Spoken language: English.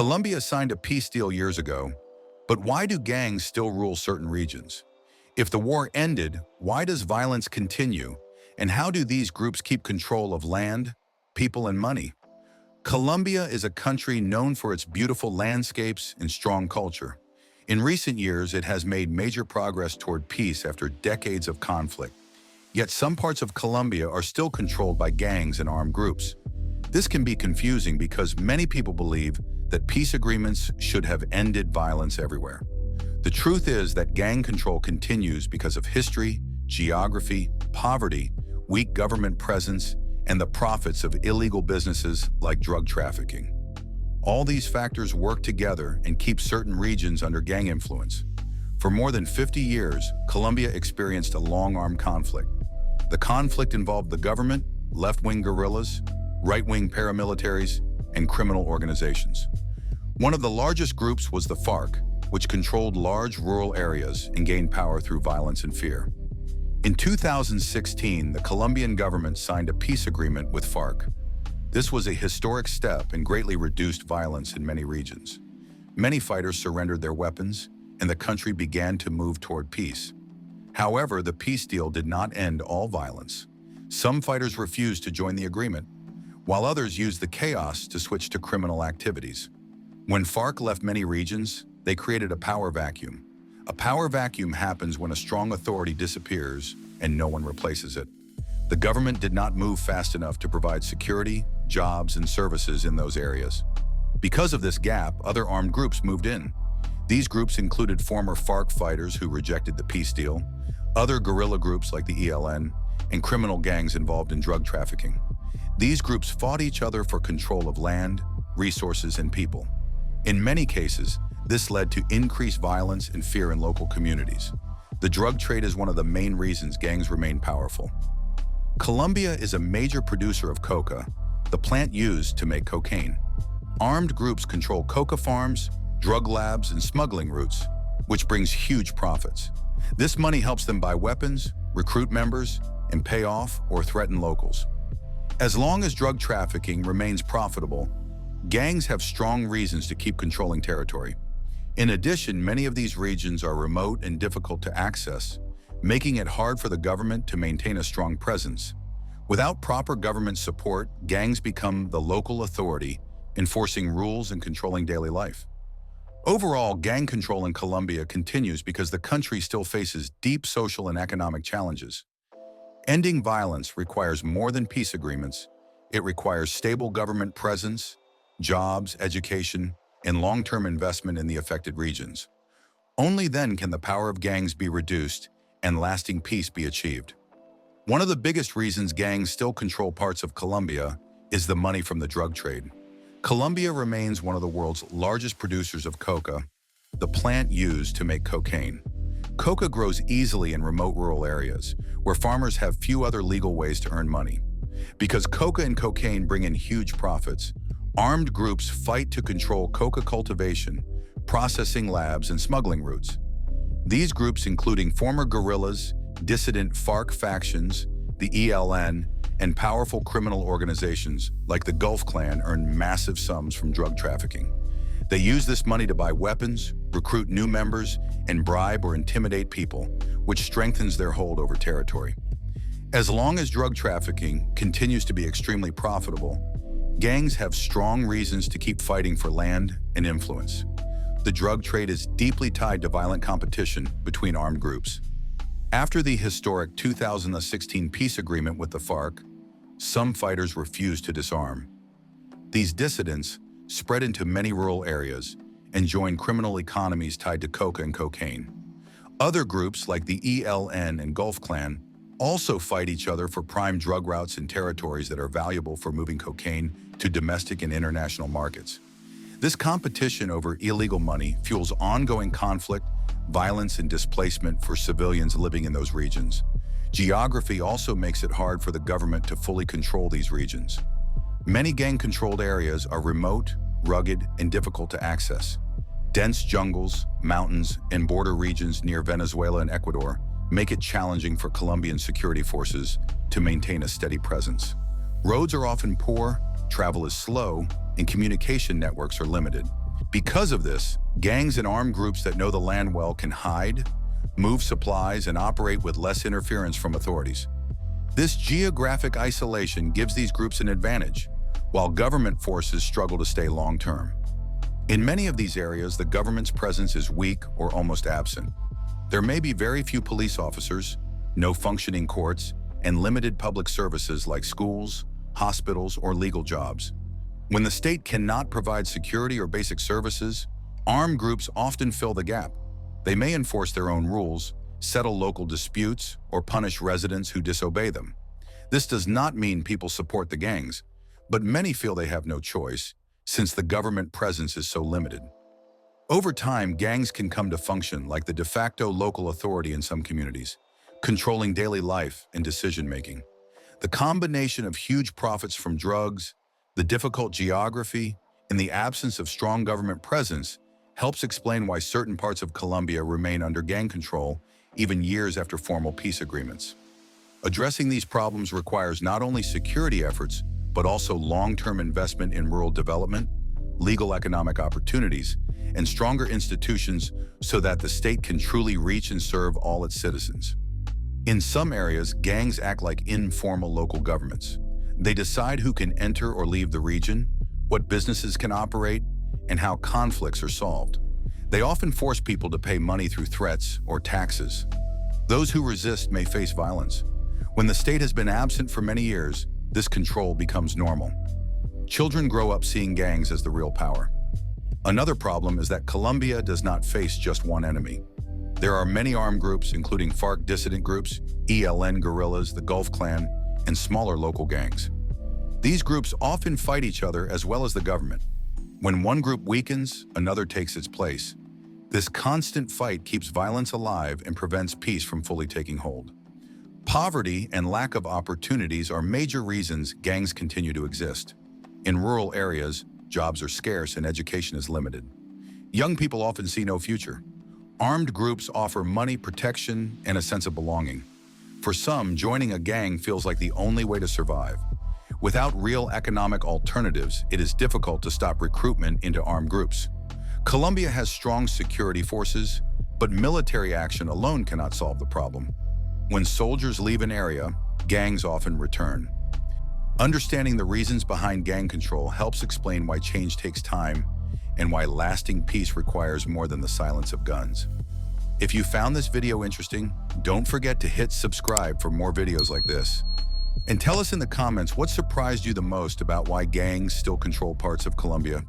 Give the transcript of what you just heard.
Colombia signed a peace deal years ago, but why do gangs still rule certain regions? If the war ended, why does violence continue? And how do these groups keep control of land, people, and money? Colombia is a country known for its beautiful landscapes and strong culture. In recent years, it has made major progress toward peace after decades of conflict. Yet some parts of Colombia are still controlled by gangs and armed groups. This can be confusing because many people believe that peace agreements should have ended violence everywhere. The truth is that gang control continues because of history, geography, poverty, weak government presence, and the profits of illegal businesses like drug trafficking. All these factors work together and keep certain regions under gang influence. For more than 50 years, Colombia experienced a long-armed conflict. The conflict involved the government, left-wing guerrillas, right-wing paramilitaries, and criminal organizations. One of the largest groups was the FARC, which controlled large rural areas and gained power through violence and fear. In 2016, the Colombian government signed a peace agreement with FARC. This was a historic step and greatly reduced violence in many regions. Many fighters surrendered their weapons, and the country began to move toward peace. However, the peace deal did not end all violence. Some fighters refused to join the agreement, while others used the chaos to switch to criminal activities. When FARC left many regions, they created a power vacuum. A power vacuum happens when a strong authority disappears and no one replaces it. The government did not move fast enough to provide security, jobs, and services in those areas. Because of this gap, other armed groups moved in. These groups included former FARC fighters who rejected the peace deal, other guerrilla groups like the ELN, and criminal gangs involved in drug trafficking. These groups fought each other for control of land, resources, and people. In many cases, this led to increased violence and fear in local communities. The drug trade is one of the main reasons gangs remain powerful. Colombia is a major producer of coca, the plant used to make cocaine. Armed groups control coca farms, drug labs, and smuggling routes, which brings huge profits. This money helps them buy weapons, recruit members, and pay off or threaten locals. As long as drug trafficking remains profitable, gangs have strong reasons to keep controlling territory. In addition, many of these regions are remote and difficult to access, making it hard for the government to maintain a strong presence. Without proper government support, gangs become the local authority, enforcing rules and controlling daily life. Overall, gang control in Colombia continues because the country still faces deep social and economic challenges. Ending violence requires more than peace agreements. It requires stable government presence, jobs, education, and long-term investment in the affected regions. Only then can the power of gangs be reduced and lasting peace be achieved. One of the biggest reasons gangs still control parts of Colombia is the money from the drug trade. Colombia remains one of the world's largest producers of coca, the plant used to make cocaine. Coca grows easily in remote rural areas, where farmers have few other legal ways to earn money. Because coca and cocaine bring in huge profits, armed groups fight to control coca cultivation, processing labs, and smuggling routes. These groups, including former guerrillas, dissident FARC factions, the ELN, and powerful criminal organizations like the Gulf Clan, earn massive sums from drug trafficking. They use this money to buy weapons, recruit new members, and bribe or intimidate people, which strengthens their hold over territory. As long as drug trafficking continues to be extremely profitable, gangs have strong reasons to keep fighting for land and influence. The drug trade is deeply tied to violent competition between armed groups. After the historic 2016 peace agreement with the FARC, some fighters refused to disarm. These dissidents spread into many rural areas and joined criminal economies tied to coca and cocaine. Other groups like the ELN and Gulf Clan also fight each other for prime drug routes and territories that are valuable for moving cocaine to domestic and international markets. This competition over illegal money fuels ongoing conflict, violence, and displacement for civilians living in those regions. Geography also makes it hard for the government to fully control these regions. Many gang-controlled areas are remote, rugged, and difficult to access. Dense jungles, mountains, and border regions near Venezuela and Ecuador make it challenging for Colombian security forces to maintain a steady presence. Roads are often poor, travel is slow, and communication networks are limited. Because of this, gangs and armed groups that know the land well can hide, move supplies, and operate with less interference from authorities. This geographic isolation gives these groups an advantage, while government forces struggle to stay long-term. In many of these areas, the government's presence is weak or almost absent. There may be very few police officers, no functioning courts, and limited public services like schools, hospitals, or legal jobs. When the state cannot provide security or basic services, armed groups often fill the gap. They may enforce their own rules, settle local disputes, or punish residents who disobey them. This does not mean people support the gangs, but many feel they have no choice, since the government presence is so limited. Over time, gangs can come to function like the de facto local authority in some communities, controlling daily life and decision-making. The combination of huge profits from drugs, the difficult geography, and the absence of strong government presence helps explain why certain parts of Colombia remain under gang control even years after formal peace agreements. Addressing these problems requires not only security efforts, but also long-term investment in rural development, legal economic opportunities, and stronger institutions so that the state can truly reach and serve all its citizens. In some areas, gangs act like informal local governments. They decide who can enter or leave the region, what businesses can operate, and how conflicts are solved. They often force people to pay money through threats or taxes. Those who resist may face violence. When the state has been absent for many years, this control becomes normal. Children grow up seeing gangs as the real power. Another problem is that Colombia does not face just one enemy. There are many armed groups, including FARC dissident groups, ELN guerrillas, the Gulf Clan, and smaller local gangs. These groups often fight each other as well as the government. When one group weakens, another takes its place. This constant fight keeps violence alive and prevents peace from fully taking hold. Poverty and lack of opportunities are major reasons gangs continue to exist. In rural areas, jobs are scarce and education is limited. Young people often see no future. Armed groups offer money, protection, and a sense of belonging. For some, joining a gang feels like the only way to survive. Without real economic alternatives, it is difficult to stop recruitment into armed groups. Colombia has strong security forces, but military action alone cannot solve the problem. When soldiers leave an area, gangs often return. Understanding the reasons behind gang control helps explain why change takes time and why lasting peace requires more than the silence of guns. If you found this video interesting, don't forget to hit subscribe for more videos like this. And tell us in the comments what surprised you the most about why gangs still control parts of Colombia.